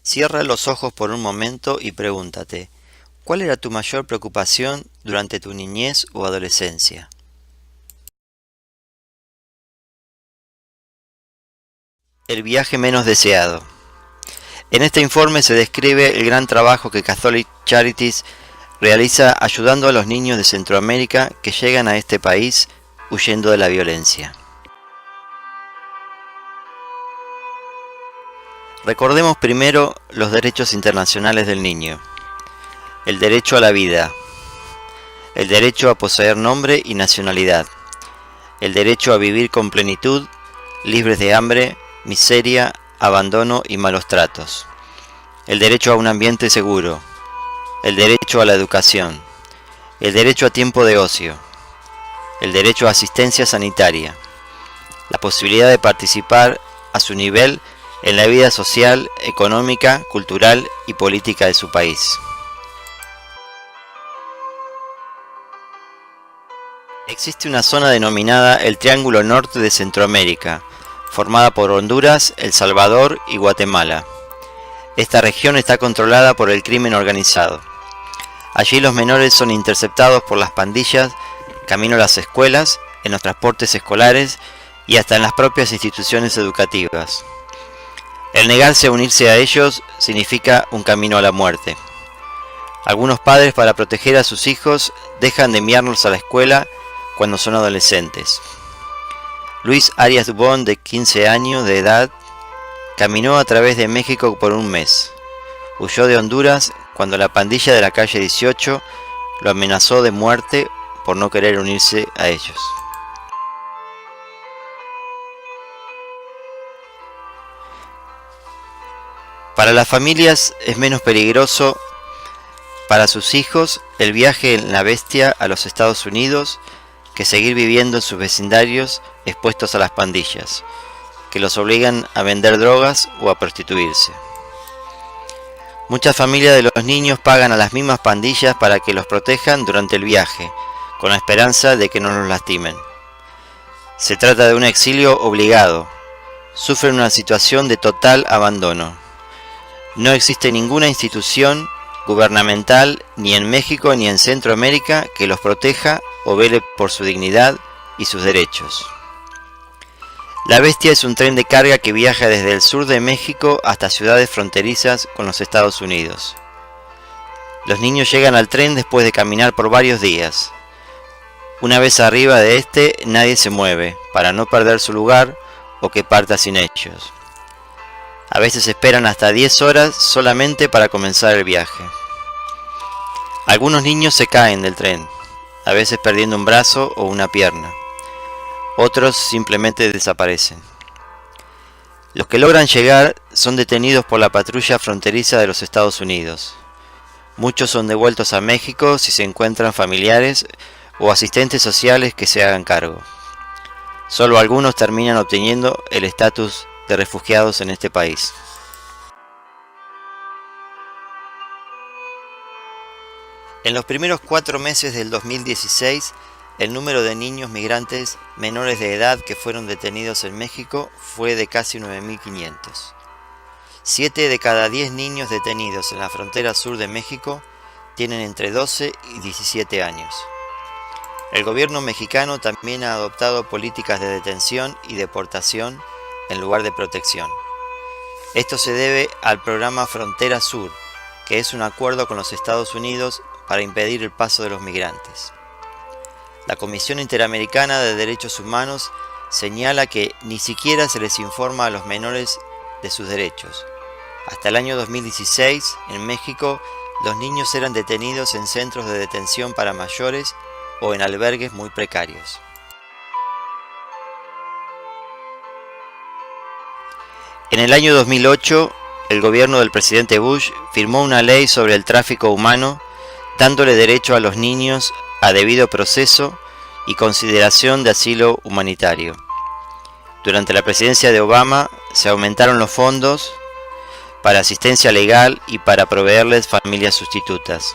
Cierra los ojos por un momento y pregúntate, ¿cuál era tu mayor preocupación durante tu niñez o adolescencia? El viaje menos deseado. En este informe se describe el gran trabajo que Catholic Charities realiza ayudando a los niños de Centroamérica que llegan a este país huyendo de la violencia. Recordemos primero los derechos internacionales del niño. El derecho a la vida. El derecho a poseer nombre y nacionalidad. El derecho a vivir con plenitud, libres de hambre, miseria, abandono y malos tratos. El derecho a un ambiente seguro. El derecho a la educación. El derecho a tiempo de ocio. El derecho a asistencia sanitaria. La posibilidad de participar a su nivel en la vida social, económica, cultural y política de su país. Existe una zona denominada el Triángulo Norte de Centroamérica, formada por Honduras, El Salvador y Guatemala. Esta región está controlada por el crimen organizado. Allí los menores son interceptados por las pandillas, camino a las escuelas, en los transportes escolares y hasta en las propias instituciones educativas. El negarse a unirse a ellos significa un camino a la muerte. Algunos padres, para proteger a sus hijos, dejan de enviarlos a la escuela cuando son adolescentes. Luis Arias Dubón, de 15 años de edad, caminó a través de México por un mes. Huyó de Honduras cuando la pandilla de la calle 18 lo amenazó de muerte por no querer unirse a ellos. Para las familias es menos peligroso para sus hijos el viaje en la bestia a los Estados Unidos que seguir viviendo en sus vecindarios expuestos a las pandillas, que los obligan a vender drogas o a prostituirse. Muchas familias de los niños pagan a las mismas pandillas para que los protejan durante el viaje, con la esperanza de que no los lastimen. Se trata de un exilio obligado. Sufren una situación de total abandono. No existe ninguna institución gubernamental ni en México ni en Centroamérica que los proteja o vele por su dignidad y sus derechos. La Bestia es un tren de carga que viaja desde el sur de México hasta ciudades fronterizas con los Estados Unidos. Los niños llegan al tren después de caminar por varios días. Una vez arriba de este, nadie se mueve, para no perder su lugar o que parta sin ellos. A veces esperan hasta 10 horas solamente para comenzar el viaje. Algunos niños se caen del tren, a veces perdiendo un brazo o una pierna. Otros simplemente desaparecen. Los que logran llegar son detenidos por la patrulla fronteriza de los Estados Unidos. Muchos son devueltos a México si se encuentran familiares o asistentes sociales que se hagan cargo. Solo algunos terminan obteniendo el estatus de refugiados en este país. En los primeros 4 meses del 2016, el número de niños migrantes menores de edad que fueron detenidos en México fue de casi 9.500. 7 de cada 10 niños detenidos en la frontera sur de México tienen entre 12 y 17 años. El gobierno mexicano también ha adoptado políticas de detención y deportación en lugar de protección. Esto se debe al programa Frontera Sur, que es un acuerdo con los Estados Unidos para impedir el paso de los migrantes. La Comisión Interamericana de Derechos Humanos señala que ni siquiera se les informa a los menores de sus derechos. Hasta el año 2016, en México, los niños eran detenidos en centros de detención para mayores o en albergues muy precarios. En el año 2008, el gobierno del presidente Bush firmó una ley sobre el tráfico humano, dándole derecho a los niños a debido proceso y consideración de asilo humanitario. Durante la presidencia de Obama se aumentaron los fondos para asistencia legal y para proveerles familias sustitutas.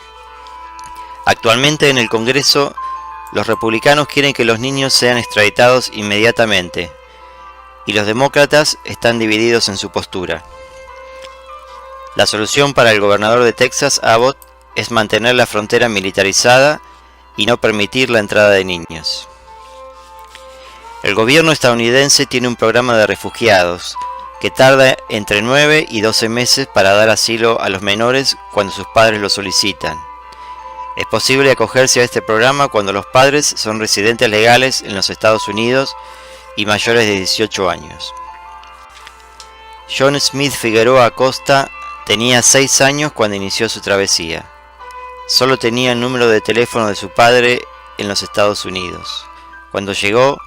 Actualmente en el Congreso, los republicanos quieren que los niños sean extraditados inmediatamente, y los demócratas están divididos en su postura. La solución para el gobernador de Texas, Abbott, es mantener la frontera militarizada y no permitir la entrada de niños. El gobierno estadounidense tiene un programa de refugiados que tarda entre 9 y 12 meses para dar asilo a los menores cuando sus padres lo solicitan. Es posible acogerse a este programa cuando los padres son residentes legales en los Estados Unidos y mayores de 18 años. John Smith Figueroa Acosta tenía 6 años cuando inició su travesía. Solo tenía el número de teléfono de su padre en los Estados Unidos. Cuando llegó,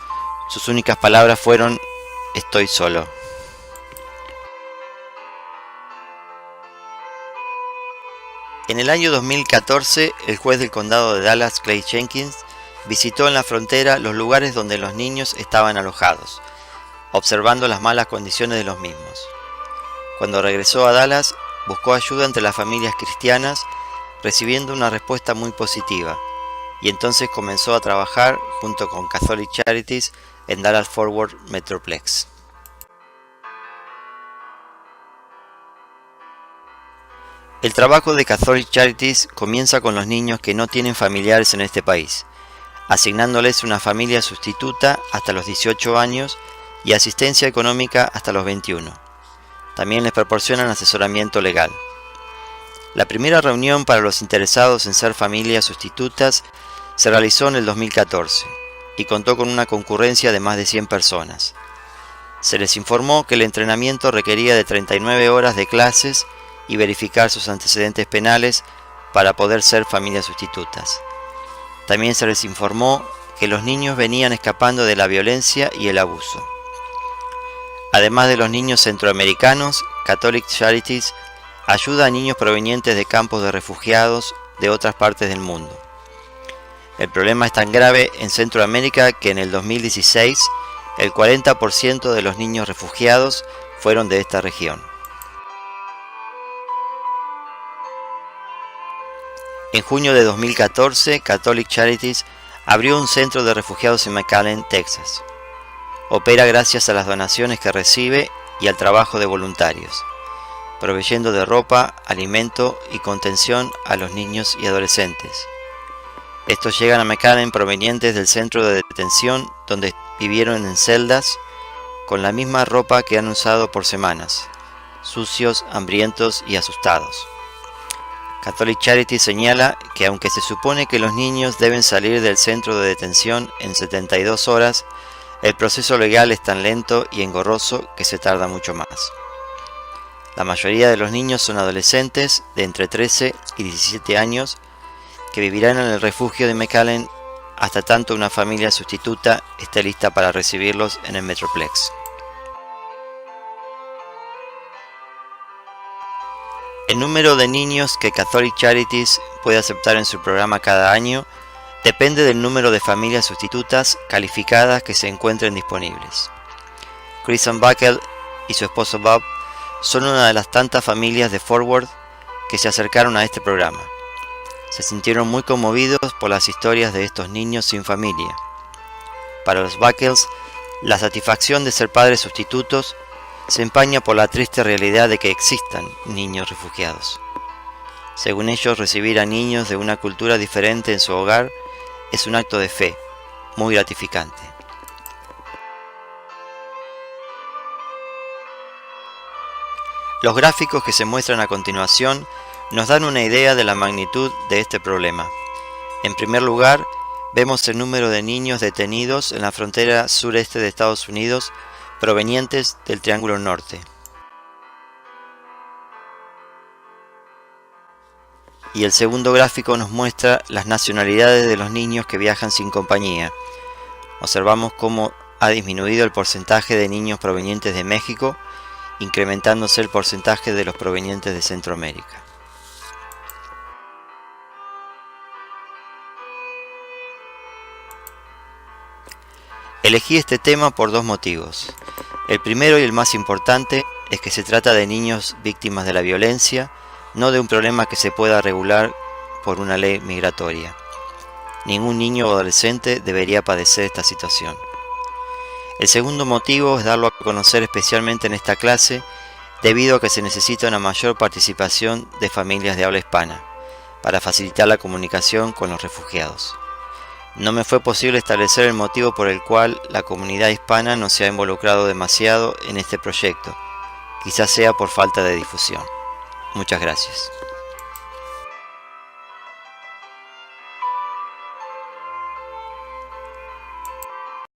sus únicas palabras fueron: "Estoy solo". En el año 2014, el juez del condado de Dallas, Clay Jenkins, visitó en la frontera los lugares donde los niños estaban alojados, observando las malas condiciones de los mismos. Cuando regresó a Dallas, buscó ayuda entre las familias cristianas, recibiendo una respuesta muy positiva, y entonces comenzó a trabajar junto con Catholic Charities en Dallas-Fort Worth Metroplex. El trabajo de Catholic Charities comienza con los niños que no tienen familiares en este país, asignándoles una familia sustituta hasta los 18 años y asistencia económica hasta los 21. También les proporcionan asesoramiento legal. La primera reunión para los interesados en ser familias sustitutas se realizó en el 2014 y contó con una concurrencia de más de 100 personas. Se les informó que el entrenamiento requería de 39 horas de clases y verificar sus antecedentes penales para poder ser familias sustitutas. También se les informó que los niños venían escapando de la violencia y el abuso. Además de los niños centroamericanos, Catholic Charities ayuda a niños provenientes de campos de refugiados de otras partes del mundo. El problema es tan grave en Centroamérica que en el 2016 el 40% de los niños refugiados fueron de esta región. En junio de 2014, Catholic Charities abrió un centro de refugiados en McAllen, Texas. Opera gracias a las donaciones que recibe y al trabajo de voluntarios, proveyendo de ropa, alimento y contención a los niños y adolescentes. Estos llegan a McAllen provenientes del centro de detención donde vivieron en celdas con la misma ropa que han usado por semanas, sucios, hambrientos y asustados. Catholic Charities señala que aunque se supone que los niños deben salir del centro de detención en 72 horas, el proceso legal es tan lento y engorroso que se tarda mucho más. La mayoría de los niños son adolescentes de entre 13 y 17 años que vivirán en el refugio de McAllen hasta tanto una familia sustituta esté lista para recibirlos en el Metroplex. El número de niños que Catholic Charities puede aceptar en su programa cada año depende del número de familias sustitutas calificadas que se encuentren disponibles. Kristen Buckle y su esposo Bob son una de las tantas familias de Fort Worth que se acercaron a este programa. Se sintieron muy conmovidos por las historias de estos niños sin familia. Para los Buckles, la satisfacción de ser padres sustitutos se empaña por la triste realidad de que existan niños refugiados. Según ellos, recibir a niños de una cultura diferente en su hogar es un acto de fe, muy gratificante. Los gráficos que se muestran a continuación nos dan una idea de la magnitud de este problema. En primer lugar, vemos el número de niños detenidos en la frontera sureste de Estados Unidos provenientes del Triángulo Norte. Y el segundo gráfico nos muestra las nacionalidades de los niños que viajan sin compañía. Observamos cómo ha disminuido el porcentaje de niños provenientes de México, incrementándose el porcentaje de los provenientes de Centroamérica. Elegí este tema por dos motivos. El primero y el más importante es que se trata de niños víctimas de la violencia, no de un problema que se pueda regular por una ley migratoria. Ningún niño o adolescente debería padecer esta situación. El segundo motivo es darlo a conocer especialmente en esta clase, debido a que se necesita una mayor participación de familias de habla hispana para facilitar la comunicación con los refugiados. No me fue posible establecer el motivo por el cual la comunidad hispana no se ha involucrado demasiado en este proyecto. Quizás sea por falta de difusión. Muchas gracias.